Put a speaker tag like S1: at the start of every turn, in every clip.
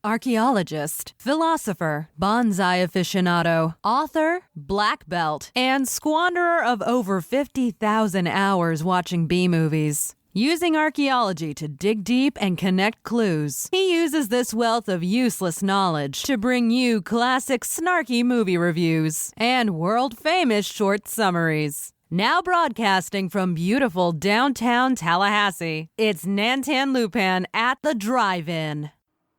S1: archaeologist, philosopher, bonsai aficionado, author, black belt, and squanderer of over 50,000 hours watching B-movies. Using archaeology to dig deep and connect clues, he uses this wealth of useless knowledge to bring you classic snarky movie reviews and world-famous short summaries. Now broadcasting from beautiful downtown Tallahassee, it's Nantan Lupan at the Drive-In.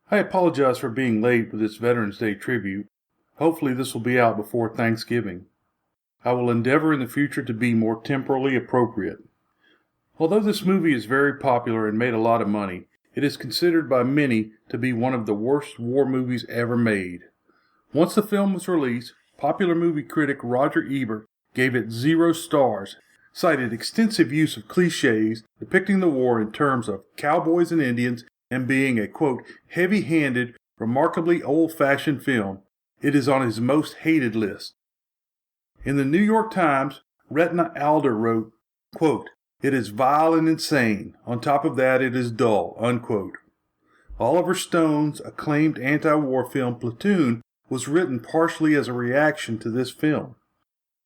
S2: I apologize for being late with this Veterans Day tribute. Hopefully this will be out before Thanksgiving. I will endeavor in the future to be more temporally appropriate. Although this movie is very popular and made a lot of money, it is considered by many to be one of the worst war movies ever made. Once the film was released, popular movie critic Roger Ebert gave it 0 stars, cited extensive use of cliches depicting the war in terms of cowboys and Indians and being a, quote, heavy-handed, remarkably old-fashioned film. It is on his most hated list. In the New York Times, Retna Alder wrote, quote, "It is vile and insane. On top of that, it is dull," unquote. Oliver Stone's acclaimed anti-war film Platoon was written partially as a reaction to this film.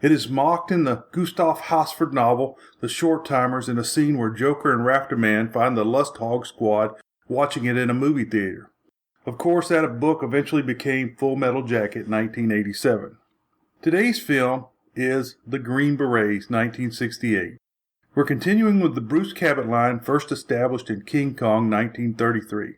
S2: It is mocked in the Gustav Hasford novel The Short Timers in a scene where Joker and Rafterman find the Lust Hog Squad watching it in a movie theater. Of course, that book eventually became Full Metal Jacket 1987. Today's film is The Green Berets 1968. We're continuing with the Bruce Cabot line first established in King Kong 1933.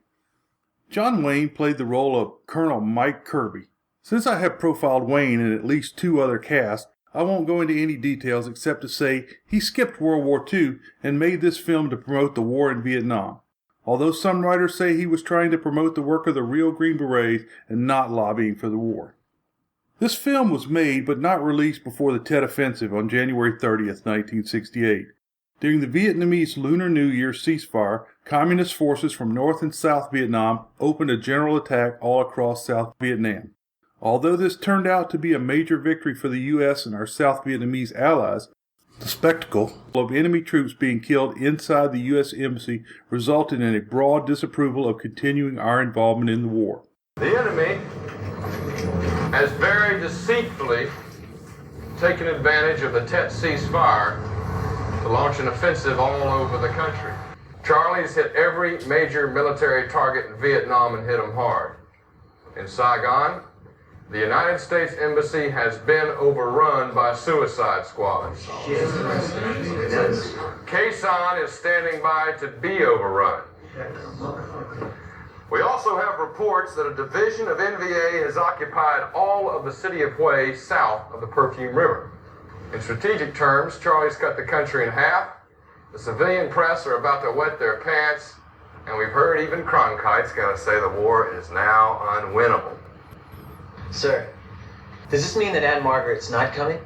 S2: John Wayne played the role of Colonel Mike Kirby. Since I have profiled Wayne in at least 2 other casts, I won't go into any details except to say he skipped World War II and made this film to promote the war in Vietnam. Although some writers say he was trying to promote the work of the real Green Berets and not lobbying for the war. This film was made but not released before the Tet Offensive on January 30th, 1968. During the Vietnamese Lunar New Year ceasefire, communist forces from North and South Vietnam opened a general attack all across South Vietnam. Although this turned out to be a major victory for the U.S. and our South Vietnamese allies, the spectacle of enemy troops being killed inside the U.S. Embassy resulted in a broad disapproval of continuing our involvement in the war.
S3: The enemy has very deceitfully taken advantage of the Tet ceasefire to launch an offensive all over the country. Charlie's hit every major military target in Vietnam and hit them hard. In Saigon, the United States Embassy has been overrun by suicide squads. Khe Sanh is standing by to be overrun. We also have reports that a division of NVA has occupied all of the city of Hue south of the Perfume River. In strategic terms, Charlie's cut the country in half. The civilian press are about to wet their pants, and we've heard even Cronkite's got to say the war is now unwinnable.
S4: Sir, does this mean that Anne Margaret's not coming?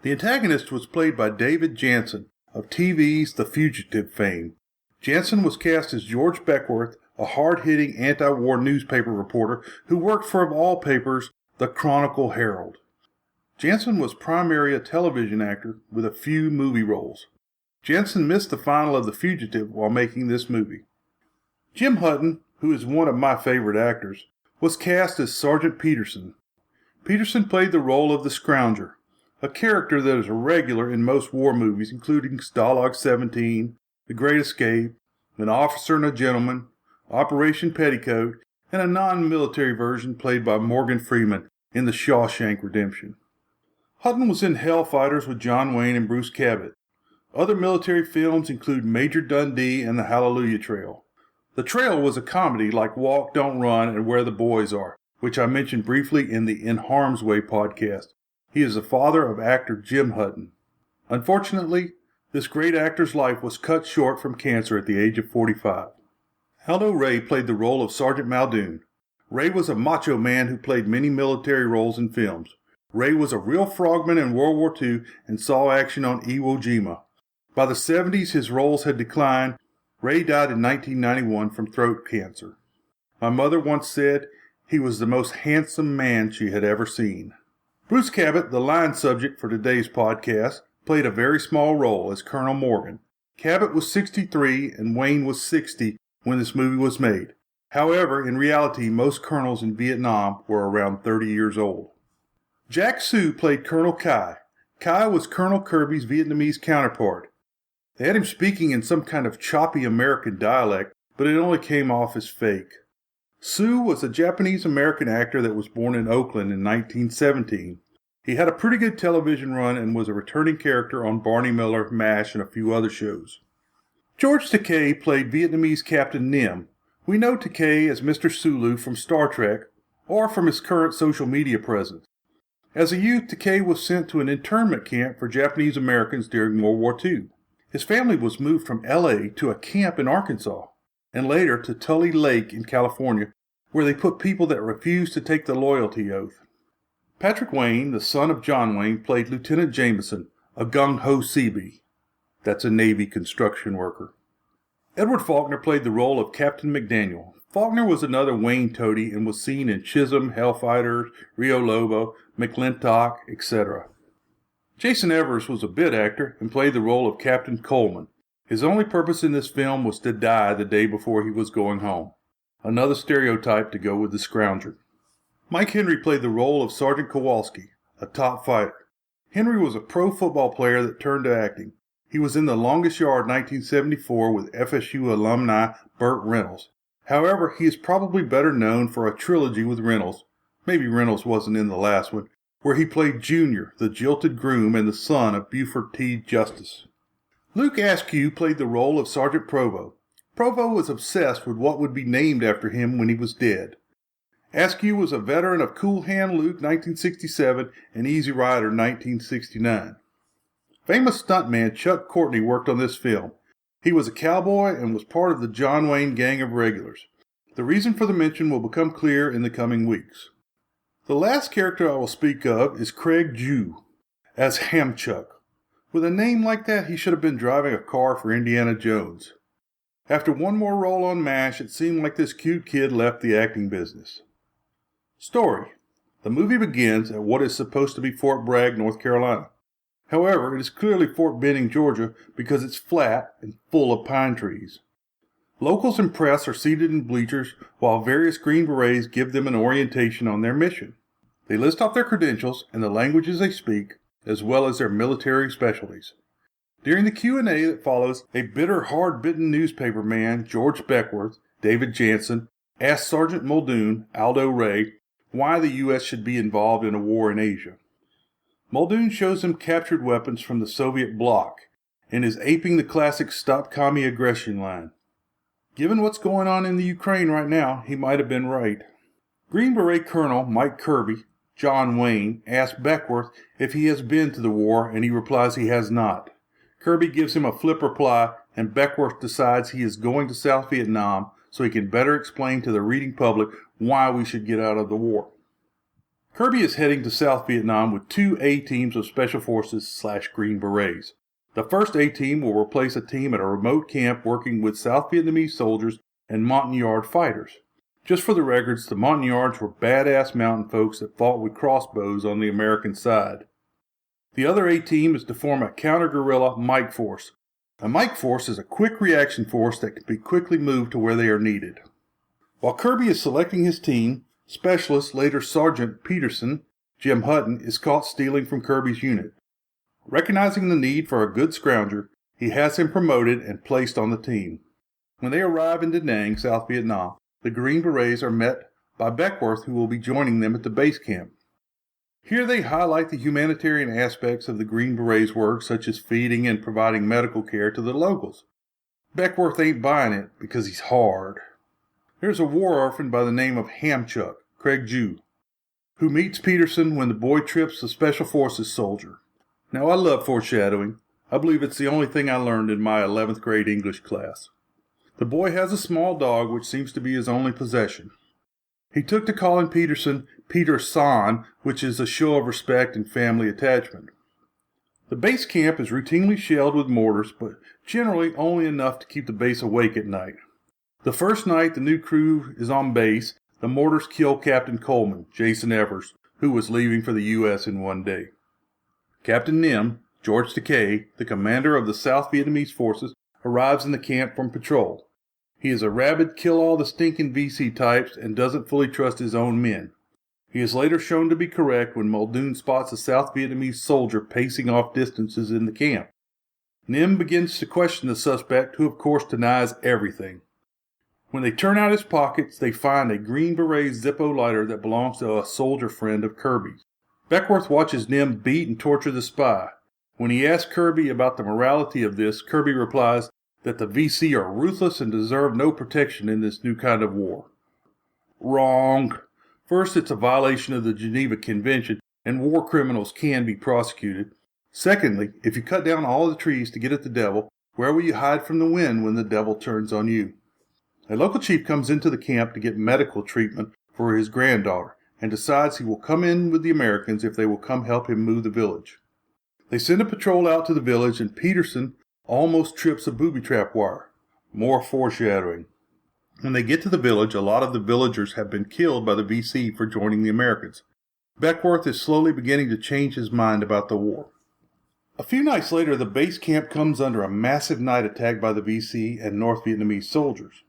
S2: The antagonist was played by David Janssen of TV's The Fugitive fame. Janssen was cast as George Beckworth, a hard-hitting anti-war newspaper reporter who worked for, of all papers, the Chronicle Herald. Janssen was primarily a television actor with a few movie roles. Janssen missed the final of The Fugitive while making this movie. Jim Hutton, who is one of my favorite actors, was cast as Sergeant Peterson. Peterson played the role of the Scrounger, a character that is a regular in most war movies, including Stalag 17, The Great Escape, An Officer and a Gentleman, Operation Petticoat, and a non-military version played by Morgan Freeman in The Shawshank Redemption. Hutton was in Hellfighters with John Wayne and Bruce Cabot. Other military films include Major Dundee and The Hallelujah Trail. The Trail was a comedy like Walk, Don't Run and Where the Boys Are, which I mentioned briefly in the In Harm's Way podcast. He is the father of actor Jim Hutton. Unfortunately, this great actor's life was cut short from cancer at the age of 45. Aldo Ray played the role of Sergeant Muldoon. Ray was a macho man who played many military roles in films. Ray was a real frogman in World War II and saw action on Iwo Jima. By the 70s, his roles had declined. Ray died in 1991 from throat cancer. My mother once said he was the most handsome man she had ever seen. Bruce Cabot, the line subject for today's podcast, played a very small role as Colonel Morgan. Cabot was 63 and Wayne was 60 when this movie was made. However, in reality, most colonels in Vietnam were around 30 years old. Jack Soo played Colonel Kai. Kai was Colonel Kirby's Vietnamese counterpart. They had him speaking in some kind of choppy American dialect, but it only came off as fake. Soo was a Japanese-American actor that was born in Oakland in 1917. He had a pretty good television run and was a returning character on Barney Miller, MASH, and a few other shows. George Takei played Vietnamese Captain Nim. We know Takei as Mr. Sulu from Star Trek, or from his current social media presence. As a youth, Takei was sent to an internment camp for Japanese Americans during World War II. His family was moved from LA to a camp in Arkansas, and later to Tully Lake in California, where they put people that refused to take the loyalty oath. Patrick Wayne, the son of John Wayne, played Lieutenant Jameson, a gung-ho Seabee. That's a Navy construction worker. Edward Faulkner played the role of Captain McDaniel. Faulkner was another Wayne toady and was seen in Chisholm, Hellfighters, Rio Lobo, McClintock, etc. Jason Evers was a bit actor and played the role of Captain Coleman. His only purpose in this film was to die the day before he was going home. Another stereotype to go with the scrounger. Mike Henry played the role of Sergeant Kowalski, a top fighter. Henry was a pro football player that turned to acting. He was in The Longest Yard 1974 with FSU alumni Burt Reynolds. However, he is probably better known for a trilogy with Reynolds, maybe Reynolds wasn't in the last one, where he played Junior, the jilted groom and the son of Buford T. Justice. Luke Askew played the role of Sergeant Provo. Provo was obsessed with what would be named after him when he was dead. Askew was a veteran of Cool Hand Luke 1967 and Easy Rider 1969. Famous stuntman Chuck Courtney worked on this film. He was a cowboy and was part of the John Wayne gang of regulars. The reason for the mention will become clear in the coming weeks. The last character I will speak of is Craig Jew, as Hamchuck. With a name like that, he should have been driving a car for Indiana Jones. After one more role on MASH, it seemed like this cute kid left the acting business. Story. The movie begins at what is supposed to be Fort Bragg, North Carolina. However, it is clearly Fort Benning, Georgia, because it's flat and full of pine trees. Locals and press are seated in bleachers while various Green Berets give them an orientation on their mission. They list off their credentials and the languages they speak, as well as their military specialties. During the Q&A that follows, a bitter, hard-bitten newspaper man, George Beckworth, David Jansen, asks Sergeant Muldoon, Aldo Ray, why the U.S. should be involved in a war in Asia. Muldoon shows him captured weapons from the Soviet bloc and is aping the classic Stop Commie Aggression line. Given what's going on in the Ukraine right now, he might have been right. Green Beret Colonel Mike Kirby, John Wayne, asks Beckworth if he has been to the war, and he replies he has not. Kirby gives him a flip reply, and Beckworth decides he is going to South Vietnam so he can better explain to the reading public why we should get out of the war. Kirby is heading to South Vietnam with two A-teams of Special Forces / Green Berets. The first A-team will replace a team at a remote camp working with South Vietnamese soldiers and Montagnard fighters. Just for the records, the Montagnards were badass mountain folks that fought with crossbows on the American side. The other A-team is to form a counter-guerrilla Mike Force. A Mike Force is a quick reaction force that can be quickly moved to where they are needed. While Kirby is selecting his team, Specialist, later Sergeant Peterson, Jim Hutton, is caught stealing from Kirby's unit. Recognizing the need for a good scrounger, he has him promoted and placed on the team. When they arrive in Da Nang, South Vietnam, the Green Berets are met by Beckworth, who will be joining them at the base camp. Here they highlight the humanitarian aspects of the Green Berets' work, such as feeding and providing medical care to the locals. Beckworth ain't buying it because he's hard. There's a war orphan by the name of Hamchuck, Craig Jew, who meets Peterson when the boy trips a Special Forces soldier. Now, I love foreshadowing. I believe it's the only thing I learned in my 11th grade English class. The boy has a small dog which seems to be his only possession. He took to calling Peterson Peter San, which is a show of respect and family attachment. The base camp is routinely shelled with mortars, but generally only enough to keep the base awake at night. The first night the new crew is on base, the mortars kill Captain Coleman, Jason Evers, who was leaving for the U.S. in one day. Captain Nim, George Takei, the commander of the South Vietnamese forces, arrives in the camp from patrol. He is a rabid kill-all-the-stinking VC types and doesn't fully trust his own men. He is later shown to be correct when Muldoon spots a South Vietnamese soldier pacing off distances in the camp. Nim begins to question the suspect, who of course denies everything. When they turn out his pockets, they find a Green Beret Zippo lighter that belongs to a soldier friend of Kirby's. Beckworth watches Nim beat and torture the spy. When he asks Kirby about the morality of this, Kirby replies that the VC are ruthless and deserve no protection in this new kind of war. Wrong. First, it's a violation of the Geneva Convention, and war criminals can be prosecuted. Secondly, if you cut down all the trees to get at the devil, where will you hide from the wind when the devil turns on you? A local chief comes into the camp to get medical treatment for his granddaughter, and decides he will come in with the Americans if they will come help him move the village. They send a patrol out to the village, and Peterson almost trips a booby-trap wire. More foreshadowing. When they get to the village, a lot of the villagers have been killed by the VC for joining the Americans. Beckworth is slowly beginning to change his mind about the war. A few nights later, the base camp comes under a massive night attack by the VC and North Vietnamese soldiers.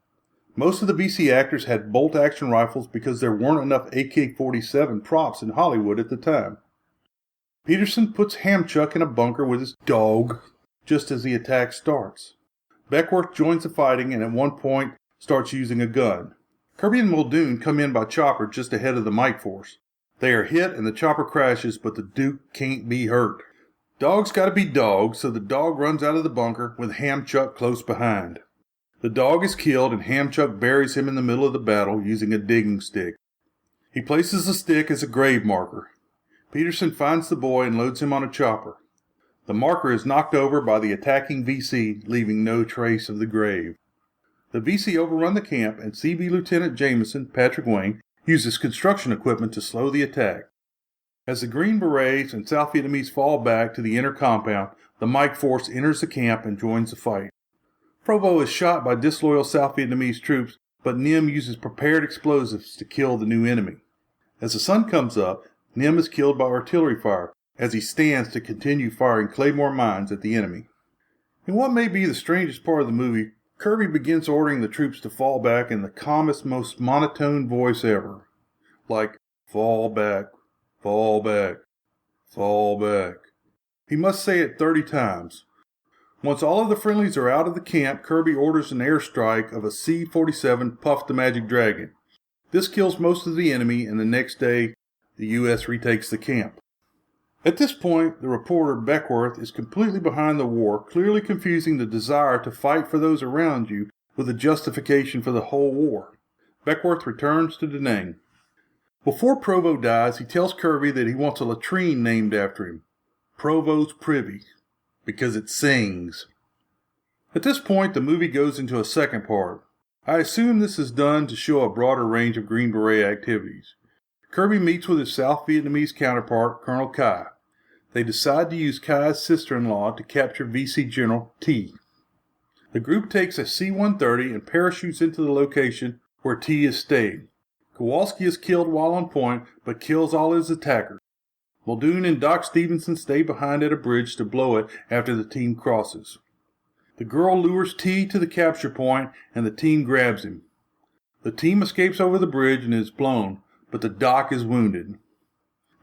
S2: Most of the VC actors had bolt-action rifles because there weren't enough AK-47 props in Hollywood at the time. Peterson puts Hamchuck in a bunker with his dog just as the attack starts. Beckworth joins the fighting and at one point starts using a gun. Kirby and Muldoon come in by chopper just ahead of the Mike Force. They are hit and the chopper crashes, but the Duke can't be hurt. Dog's gotta be dog, so the dog runs out of the bunker with Hamchuck close behind. The dog is killed and Hamchuck buries him in the middle of the battle using a digging stick. He places the stick as a grave marker. Peterson finds the boy and loads him on a chopper. The marker is knocked over by the attacking VC, leaving no trace of the grave. The VC overrun the camp, and CB Lieutenant Jameson, Patrick Wayne, uses construction equipment to slow the attack. As the Green Berets and South Vietnamese fall back to the inner compound, the Mike Force enters the camp and joins the fight. Provo is shot by disloyal South Vietnamese troops, but Nim uses prepared explosives to kill the new enemy. As the sun comes up, Nim is killed by artillery fire, as he stands to continue firing claymore mines at the enemy. In what may be the strangest part of the movie, Kirby begins ordering the troops to fall back in the calmest, most monotone voice ever. Like, fall back, fall back, fall back. He must say it 30 times. Once all of the friendlies are out of the camp, Kirby orders an airstrike of a C-47 Puff the Magic Dragon. This kills most of the enemy, and the next day, the U.S. retakes the camp. At this point, the reporter Beckworth is completely behind the war, clearly confusing the desire to fight for those around you with a justification for the whole war. Beckworth returns to Da Nang. Before Provo dies, he tells Kirby that he wants a latrine named after him, Provo's Privy, because it sings. At this point, the movie goes into a second part. I assume this is done to show a broader range of Green Beret activities. Kirby meets with his South Vietnamese counterpart, Colonel Kai. They decide to use Kai's sister-in-law to capture VC General T. The group takes a C-130 and parachutes into the location where T is staying. Kowalski is killed while on point, but kills all his attackers. Muldoon and Doc Stevenson stay behind at a bridge to blow it after the team crosses. The girl lures T to the capture point, and the team grabs him. The team escapes over the bridge and is blown, but the Doc is wounded.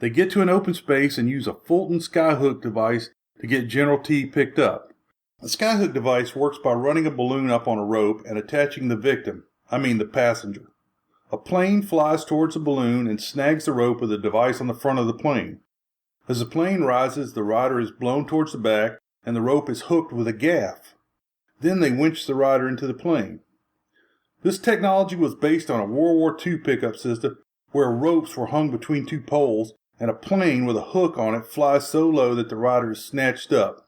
S2: They get to an open space and use a Fulton skyhook device to get General T picked up. The skyhook device works by running a balloon up on a rope and attaching the passenger. A plane flies towards the balloon and snags the rope with the device on the front of the plane. As the plane rises, the rider is blown towards the back and the rope is hooked with a gaff. Then they winch the rider into the plane. This technology was based on a World War II pickup system where ropes were hung between two poles and a plane with a hook on it flies so low that the rider is snatched up.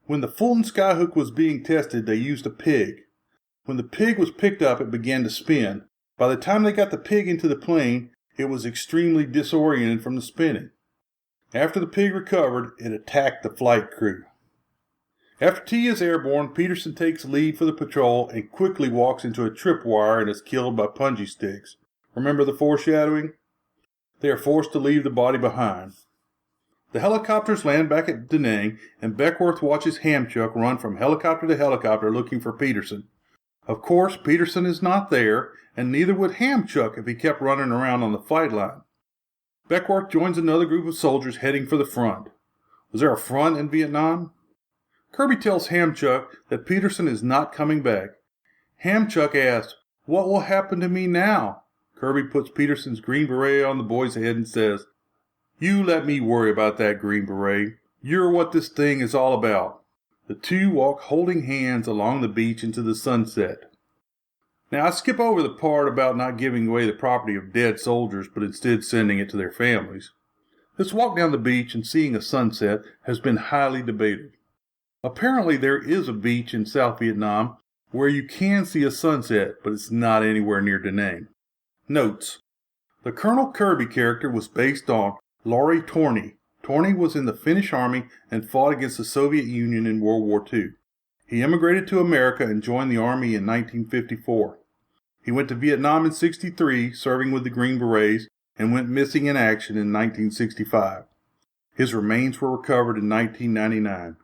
S2: When the Fulton skyhook was being tested, they used a pig. When the pig was picked up, it began to spin. By the time they got the pig into the plane, it was extremely disoriented from the spinning. After the pig recovered, it attacked the flight crew. After T is airborne, Peterson takes lead for the patrol and quickly walks into a tripwire and is killed by punji sticks. Remember the foreshadowing? They are forced to leave the body behind. The helicopters land back at Da Nang, and Beckworth watches Hamchuck run from helicopter to helicopter looking for Peterson. Of course, Peterson is not there, and neither would Hamchuk if he kept running around on the fight line. Beckwourth joins another group of soldiers heading for the front. Was there a front in Vietnam? Kirby tells Hamchuk that Peterson is not coming back. Hamchuk asks, "What will happen to me now?" Kirby puts Peterson's green beret on the boy's head and says, "You let me worry about that green beret. You're what this thing is all about." The two walk holding hands along the beach into the sunset. Now I skip over the part about not giving away the property of dead soldiers, but instead sending it to their families. This walk down the beach and seeing a sunset has been highly debated. Apparently there is a beach in South Vietnam where you can see a sunset, but it's not anywhere near Da Nang. Notes: the Colonel Kirby character was based on Lauri Torni. Torni was in the Finnish army and fought against the Soviet Union in World War II. He immigrated to America and joined the Army in 1954. He went to Vietnam in '63, serving with the Green Berets, and went missing in action in 1965. His remains were recovered in 1999.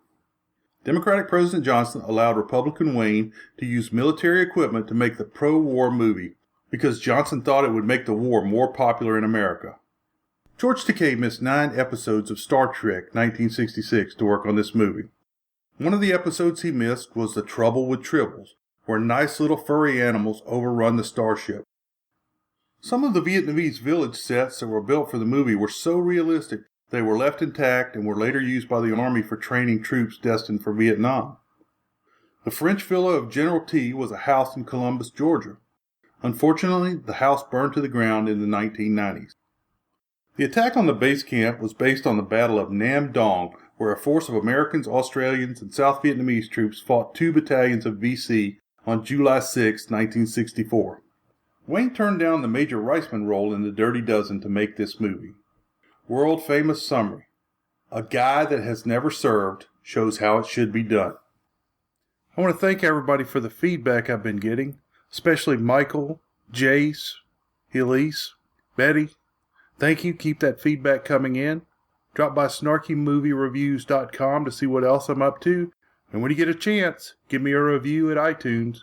S2: Democratic President Johnson allowed Republican Wayne to use military equipment to make the pro-war movie because Johnson thought it would make the war more popular in America. George Takei missed 9 episodes of Star Trek 1966 to work on this movie. One of the episodes he missed was The Trouble with Tribbles, where nice little furry animals overrun the starship. Some of the Vietnamese village sets that were built for the movie were so realistic they were left intact and were later used by the Army for training troops destined for Vietnam. The French villa of General T was a house in Columbus, Georgia. Unfortunately, the house burned to the ground in the 1990s. The attack on the base camp was based on the Battle of Nam Dong, where a force of Americans, Australians, and South Vietnamese troops fought 2 battalions of VC on July 6, 1964. Wayne turned down the Major Reisman role in The Dirty Dozen to make this movie. World-famous summary: a guy that has never served shows how it should be done. I want to thank everybody for the feedback I've been getting, especially Michael, Jace, Elise, Betty. Thank you. Keep that feedback coming in. Drop by snarkymoviereviews.com to see what else I'm up to. And when you get a chance, give me a review at iTunes.